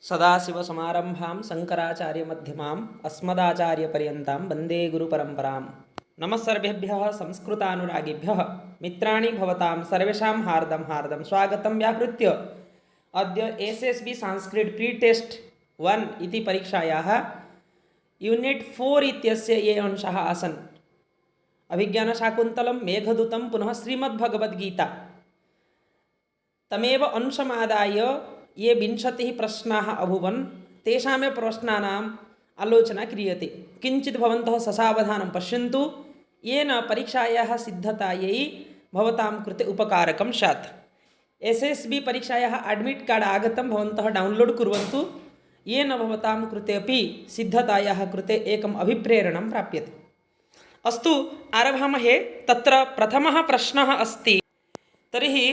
सदाशिवसमारम्भां शङ्कराचार्यमध्यमाम् अस्मदाचार्यपर्यन्तां वन्दे गुरुपरम्परां। नमः सर्वेभ्यः संस्कृतानुरागिभ्यः मित्राणि भवतां सर्वेषां हार्दं हार्दं स्वागतं व्याहृत्य अद्य एसएसबी संस्कृत प्री टेस्ट 1 इति परीक्षायाः यूनिट 4 इत्यस्य ये अंशाः आसन् अभिज्ञानशाकुन्तलं मेघदूतं पुनः श्रीमद्भगवद्गीता तमेव अंशमादाय ये 20 प्रश्नाः अभूवन् तेषामेव प्रश्नानाम् आलोचना क्रियते। किञ्चित् भवन्तः ससावधानं पश्यन्तु येन परीक्षायाः सिद्धतायै भवतां कृते उपकारकं स्यात्। एसएसबी परीक्षायाः अड्मिट् कार्ड् आगतं, भवन्तः डौन्लोड् कुर्वन्तु, येन भवतां कृते अपि सिद्धतायाः कृते एकम् अभिप्रेरणं प्राप्यते। अस्तु, आरभामहे। तत्र प्रथमः प्रश्नः अस्ति, तर्हि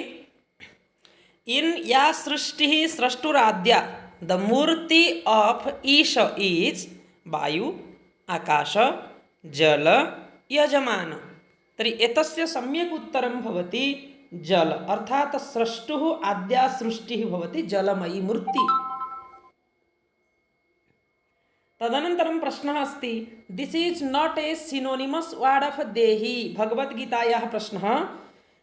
इन या सृष्टि सृष्टुराद्या the murti of Isha is वायु आकाश जल यजमान। तर्हि एतस्य सम्यक् उत्तरं भवति जल, अर्थात् सृष्टुः आद्या सृष्टिः भवति जलमयी मूर्ति। तदनन्तरं प्रश्नः अस्ति, this is not a synonymous word of देही। भगवद्गीतायाः प्रश्नः,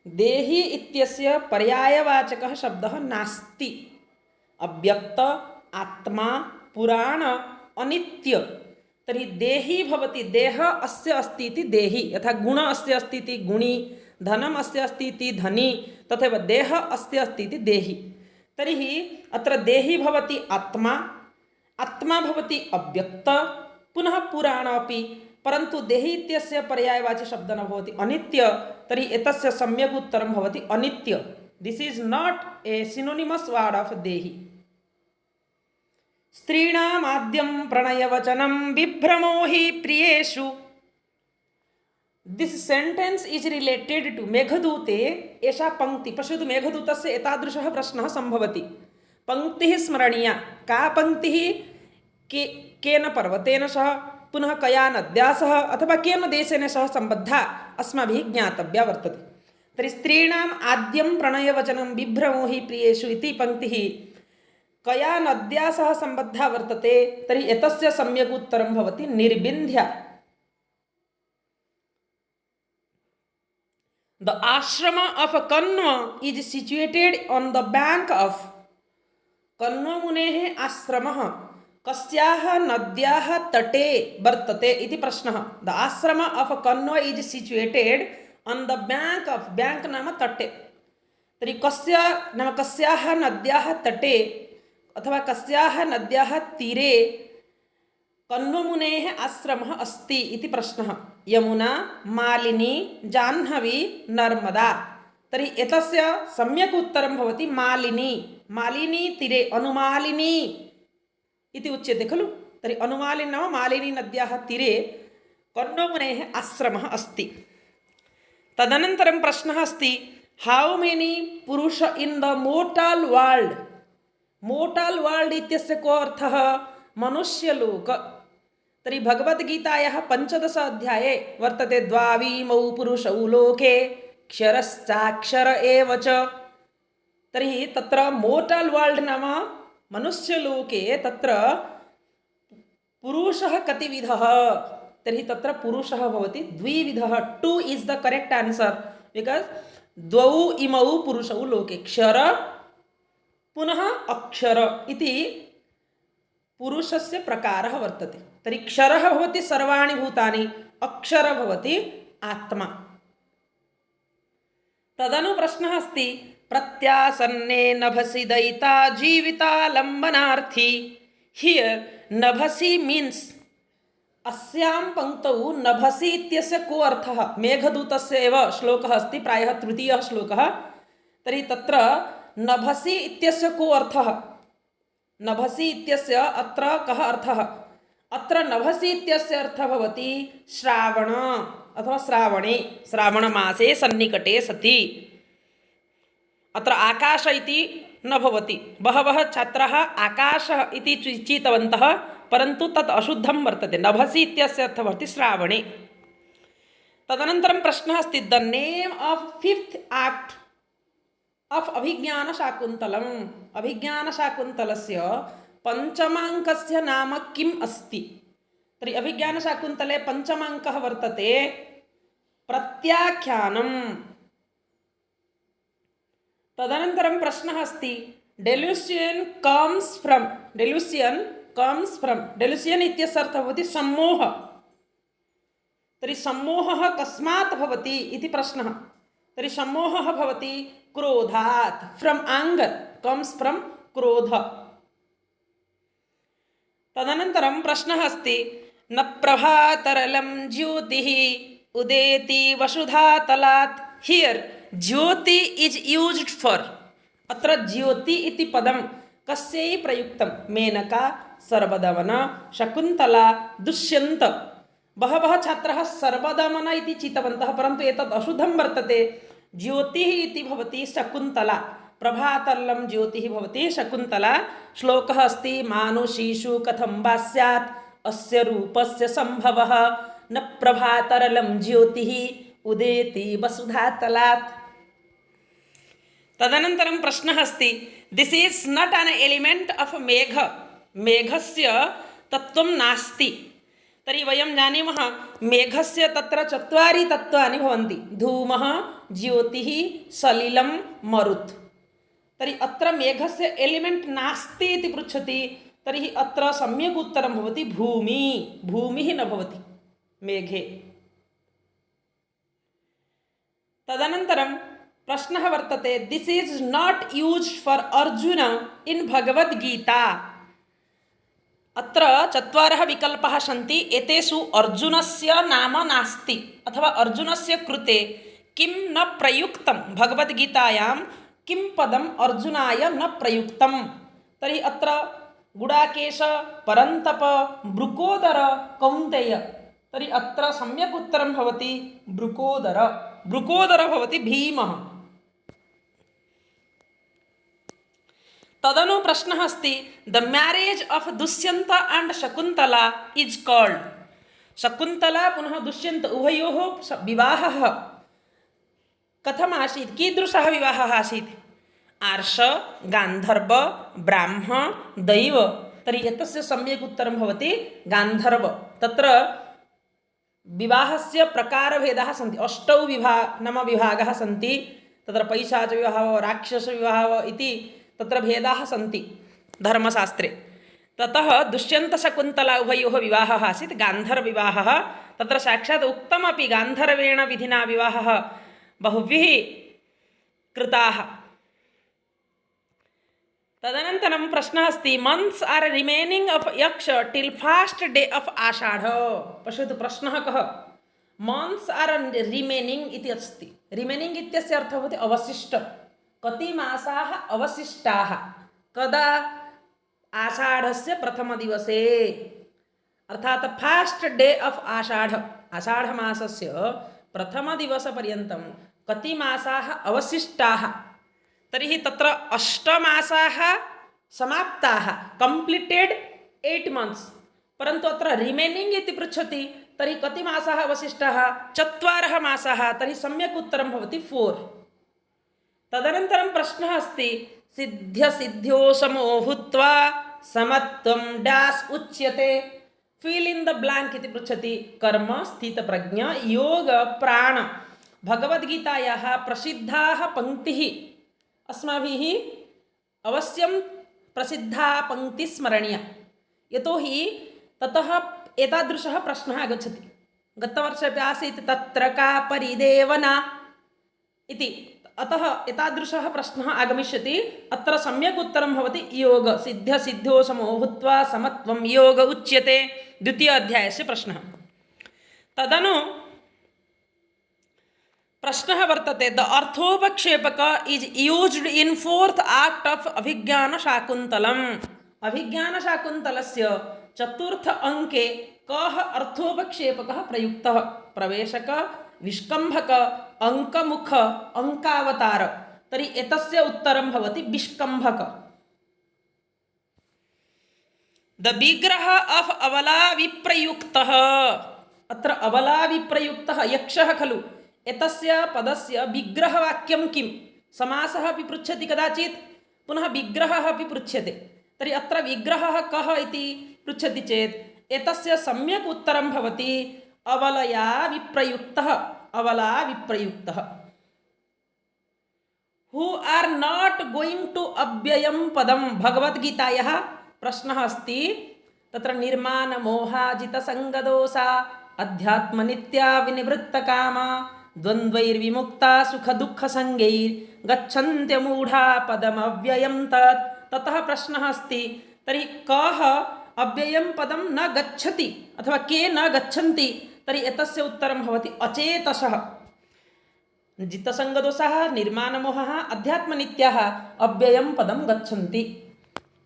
देही इत्यस्य पर्यायवाचकः शब्दः नास्ति। अव्यक्त आत्मा पुराण अनित्य। तर्हि देही भवति, देह अस्य अस्ति इति देही, यथा गुण अस्य अस्ति इति गुणी, धनम् अस्य अस्ति इति धनी, तथैव देह अस्य अस्ति इति देही। तर्हि अत्र देही भवति आत्मा, आत्मा भवति अव्यक्त, पुनः पुराण अपि, परन्तु देही इत्यस्य पर्यायवाची शब्द न भवति अनित्य। तर्हि एतस्य सम्यक् उत्तरं भवति अनित्य। This is not a synonymous word of देही। स्त्रीणाम् आद्यं प्रणयवचनं विभ्रमो हि प्रियेषु। This sentence is related to मेघदूते। एषा पंक्ति पश्यतु, मेघदूतस्य एतादृशः प्रश्नः सम्भवति। पंक्तिः स्मरणीया। का पंक्तिः? केन पर्वतेन सह, पुनः कया नद्या सह, अथवा केन देशेन सह सम्बद्धा अस्माभिः ज्ञातव्या वर्तते। तर्हि स्त्रीणाम् आद्यं प्रणयवचनं विभ्रमो हि प्रियेषु इति पंक्तिः कया नद्या सह सम्बद्धा वर्तते? तर्हि एतस्य सम्यक् उत्तरं भवति निर्विन्ध्या। The ashram of Kanva is situated on the bank of. कण्व मुनेः आश्रमः कस्याः नद्याः तटे वर्तते इति प्रश्नः। The ashram of Kanva is situated on the bank of. Bank नाम तटे। तर्हि कस्य नाम कस्याः नद्याः तटे अथवा कस्याः नद्याः तीरे कण्वमुनेः आश्रमः अस्ति इति प्रश्नः। यमुना, मालिनी, जाह्नवी, नर्मदा। तर्हि एतस्य सम्यक् उत्तरं भवति मालिनी। मालिनी तीरे अनुमालिनी इति उच्यते खलु। तर्हि अनुमालिनी नाम मालिनी नद्याः तीरे कण्वमुनेः आश्रमः अस्ति। तदनन्तरं प्रश्नः अस्ति, हाउ मेनी पुरुष in the mortar world. Mortar world इत्यस्य को अर्थः? मनुष्यलोक। तर्हि भगवद्गीतायाः 15 अध्याये वर्तते द्वाविमौ पुरुषौ लोके क्षरश्चाक्षर एव च। तर्हि तत्र मोर्टल वर्ल्ड नाम मनुष्यलोके तत्र पुरुषः कतिविधः? तर्हि तत्र पुरुषः भवति द्विविधः। 2 is the correct answer, because द्वौ इमौ पुरुषौ लोके, क्षर पुनः अक्षर इति पुरुषस्य प्रकारः वर्तते। तर्हि क्षरः भवति सर्वाणि भूतानि, अक्षर भवति आत्मा। तदनु प्रश्नः अस्ति, प्रत्यासन्ने नभसि दयिता जीवितालम्बनार्थी। हियर नभसि मीन्स, अस्यां पंक्तौ नभसि इत्यस्य को अर्थः? मेघदूतस्य एव श्लोकः अस्ति, प्रायः तृतीयः श्लोकः। तर्हि तत्र नभसि इत्यस्य को अर्थः? नभसि इत्यस्य अत्र कः अर्थः? अत्र नभसि इत्यस्य अर्थः भवति श्रावण अथवा श्रावणे, श्रावणमासे सन्निकटे सति। अत्र आकाश इति न भवति। बहवः छात्राः आकाश इति चितवन्तः, परन्तु तत् अशुद्धं वर्तते। नभसि इत्यस्य अर्थः भवति श्रावणे। तदनन्तरं प्रश्नः अस्ति, the name of 5th act of Abhijnanashakuntalam. अभिज्ञानशाकुन्तलस्य पञ्चमाङ्कस्य नाम किम् अस्ति? तर्हि अभिज्ञानशाकुन्तले पञ्चमाङ्कः वर्तते प्रत्याख्यानम्। तदनन्तरं प्रश्नः अस्ति डेल्यूसियन् कम्स् फ्रम् डेल्यूसियन् इत्यस्य अर्थः भवति सम्मोहः। तर्हि सम्मोहः कस्मात् भवति इति प्रश्नः। तर्हि सम्मोहः भवति क्रोधात्, from anger, comes from krodh. तदनन्तरं प्रश्नः अस्ति न प्रभातरलं ज्योतिः उदेति वसुधातलात्। Here jyoti is used for. अत्र ज्योति इति पदं कस्यै प्रयुक्तं? मेनका, सर्वदमन, शकुन्तला, दुष्यन्त। बहवः छात्राः सर्वदमन इति चितवन्तः, परन्तु एतत् अशुद्धं वर्तते। ज्योतिः इति भवति शकुन्तला, प्रभातरलं ज्योतिः भवति शकुन्तला। श्लोकः अस्ति मानुषीषु कथं वा स्यात् अस्य रूपस्य सम्भवः न प्रभातरलं ज्योतिः उदेति वसुधातलात्। तदनन्तरं प्रश्नः अस्ति this is not an element of मेघ। मेघस्य तत्त्वं नास्ति। तर्हि वयं जानीमः मेघस्य तत्र चत्वारि तत्त्वानि भवन्ति, धूमः, ज्योतिः, सलिलं, मरुत्। तर्हि अत्र मेघस्य एलिमेण्ट् नास्ति इति पृच्छति, तर्हि अत्र सम्यक् उत्तरं भवति भूमि। भूमिः न भवति मेघे। तदनन्तरं प्रश्नः वर्तते this is not used for Arjun in Bhagavad Gita. अत्र चत्वारः विकल्पाः सन्ति, एतेषु अर्जुनस्य नाम नास्ति अथवा अर्जुनस्य कृते किं न प्रयुक्तं, भगवद्गीतायां किं पदम् अर्जुनाय न प्रयुक्तं। तर्हि अत्र गुडाकेश, परन्तप, वृकोदर, कौन्तेय। तर्हि अत्र सम्यक् उत्तरं भवति वृकोदर। वृकोदर भवति भीमः। तदनु प्रश्नः अस्ति the marriage of Dushyant and Shakuntala is called. Shakuntala पुनः दुष्यंत उभयोः विवाहः कथम् आसीत्, कीदृशः विवाहः आसीत्? आर्ष, गान्धर्व, ब्राह्म, दैव। तर्हि एतस्य सम्यक् उत्तरं भवति गान्धर्व। तत्र विवाहस्य प्रकारभेदाः सन्ति, अष्टौ विभागाः सन्ति। तत्र पैशाचविवाहः, राक्षसविवाहः इति तत्र भेदाः सन्ति धर्मशास्त्रे। ततः दुष्यन्तशकुन्तला उभयोः विवाहः आसीत् गान्धर्वविवाहः। तत्र साक्षात् उक्तमपि गान्धर्वेण विधिना विवाहः बहुभिः कृताः। तदनन्तरं प्रश्नः अस्ति मंथ्स आर रिमेनिंग ऑफ यक्ष टिल फास्ट डे ऑफ आषाढ़। पश्यतु प्रश्नः कः, मंथ्स आर रिमेनिंग इति अस्ति। रिमेनिंग इत्यस्य अर्थः भवति अवशिष्ट। कति मासाः अवशिष्टाः? कदा? आषाढ़स्य प्रथमदिवसे, अर्थात् फास्ट डे ऑफ आषाढ़। आषाढ़मासस्य प्रथमदिवसपर्यन्तं कति मासाः अवशिष्टाः? तर्हि तत्र 8 मासाः समाप्ताः, कंप्लीटेड 8 months। परन्तु अत्र रिमेनिंग इति पृच्छति, तर्हि कति मासाः अवशिष्टाः? 4 मासाः। तर्हि सम्यक् उत्तरं भवति 4। तदनन्तरं प्रश्नः अस्ति सिद्ध्यसिद्ध्यो समो भूत्वा समत्वं डैश उच्यते। फिल इन द ब्लैंक इति पृच्छति। कर्म, स्थितप्रज्ञ, योग, प्राण। भगवद्गीतायाः प्रसिद्धाः पङ्क्तिः अस्माभिः अवश्यं प्रसिद्धा पङ्क्तिः स्मरणीया। यतोहि ततः एतादृशः प्रश्नः आगच्छति। गतवर्षे अपि आसीत् तत्र का परिदेवना इति। अतः एतादृशः प्रश्नः आगमिष्यति। अत्र सम्यक् उत्तरं भवति योग। सिद्ध्यसिद्ध्यो समो भूत्वा समत्वं योग उच्यते। द्वितीय अध्यायस्य प्रश्नः। तदनु प्रश्नः वर्तते the arthopakshepaka is used in 4th act of Abhijnanashakuntalam. अभिज्ञानशाकुन्तलस्य 4th अंके कः अर्थोपक्षेपकः प्रयुक्तः? प्रवेशक, विष्कम्भक, अंकमुख, अंकावतार। तर्हि एतस्य उत्तरं भवति विष्कम्भक। द विग्रह ऑफ अबला विप्रयुक्तः। अत्र अबला विप्रयुक्तः यक्षः खलु। एतस्य पदस्य विग्रहवाक्यं किं? समासः अपि पृच्छति कदाचित्, पुनः विग्रहः अपि पृच्छ्यते। तर्हि अत्र विग्रहः कः इति पृच्छति चेत् एतस्य सम्यक् उत्तरं भवति अवलया विप्रयुक्तः। अवला विप्रयुक्तः। हू आर् नाट् गोयिङ्ग् टु अव्ययं पदं। भगवद्गीतायाः प्रश्नः अस्ति तत्र निर्मानमोहाजितसङ्गदोषा अध्यात्मनित्या विनिवृत्तकामा द्वन्द्वैर्विमुक्ता सुखदुःखसङ्गैर्गच्छन्त्यमूढा पदमव्ययं तत्। ततः प्रश्नः अस्ति तर्हि कः अव्ययं पदं न गच्छति अथवा के न गच्छन्ति, तर्हि एतस्य उत्तरं भवति अचेतसः। जितसङ्गदोषाः निर्माणमोहः अध्यात्मनित्याः अव्ययं पदं गच्छन्ति,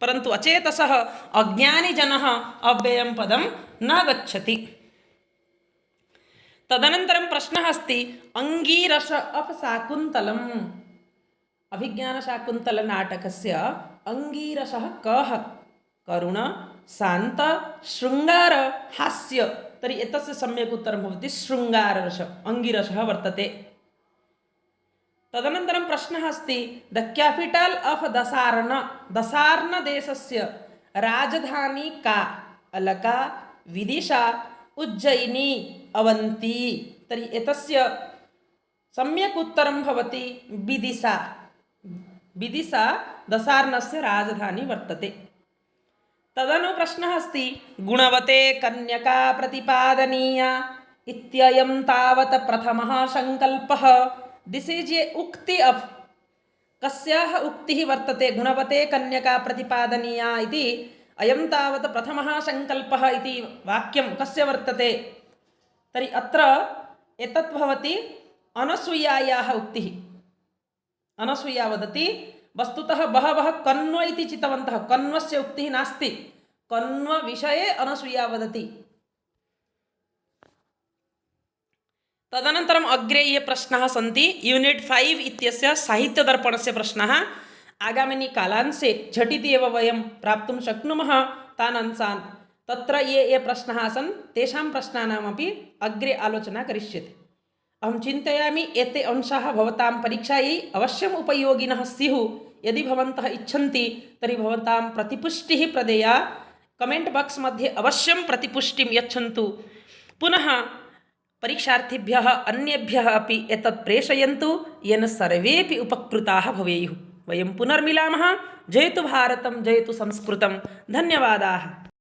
परन्तु अचेतसः अज्ञानिजनः अव्ययं पदं न गच्छति। तदनन्तरं प्रश्नः अस्ति अङ्गीरस अफ शाकुन्तलम्। अभिज्ञानशाकुन्तलनाटकस्य अङ्गीरसः कः? करुण, शान्त, शृङ्गार, हास्य। तर्हि एतस्य सम्यक् उत्तरं भवति शृङ्गाररसः, अङ्गीरसः वर्तते। तदनन्तरं प्रश्नः अस्ति द कैपिटल ऑफ दसार्न। दसार्नदेशस्य राजधानी का? अलका, विदिशा, उज्जयिनी, अवन्ती। तर्हि एतस्य सम्यक् उत्तरं भवति विदिशा। विदिशा दसार्नस्य राजधानी वर्तते। तदनु प्रश्नः अस्ति गुणवते कन्यका प्रतिपादनीया इत्ययं तावत् प्रथमः संकल्पः। दिस इज ए उक्ति ऑफ कस्याः उक्तिः वर्तते गुणवते कन्यका प्रतिपादनीया इति अयं तावत् प्रथमः संकल्पः इति वाक्यं कस्य वर्तते? तर्हि अत्र एतत् भवति अनसूयायाः उक्तिः। अनसूया वदति वस्तुतः बहवः कण्व इति चितवन्तः, कण्वस्य उक्तिः नास्ति, कण्वविषये अनसूया वदति। तदनन्तरम् अग्रे ये प्रश्नाः सन्ति यूनिट् 5 इत्यस्य साहित्यदर्पणस्य प्रश्नाः आगामिनि कालांशे झटिति एव वयं प्राप्तुं शक्नुमः तान् अंशान्। तत्र ये प्रश्नाः आसन् तेषां प्रश्नानामपि अग्रे आलोचना करिष्यते। अहं चिन्तयामि एते अंशाः भवतां परीक्षायै अवश्यम् उपयोगिनः स्युः। यदि भवन्तः इच्छन्ति तर्हि भवतां प्रतिपुष्टिः प्रदेया। कमेण्ट् बाक्स् मध्ये अवश्यं प्रतिपुष्टिं यच्छन्तु। पुनः परीक्षार्थिभ्यः अन्येभ्यः अपि एतत् प्रेषयन्तु येन सर्वेपि उपकृताः भवेयुः। वयं पुनर्मिलामः। जयतु भारतं, जयतु संस्कृतं। धन्यवादाः।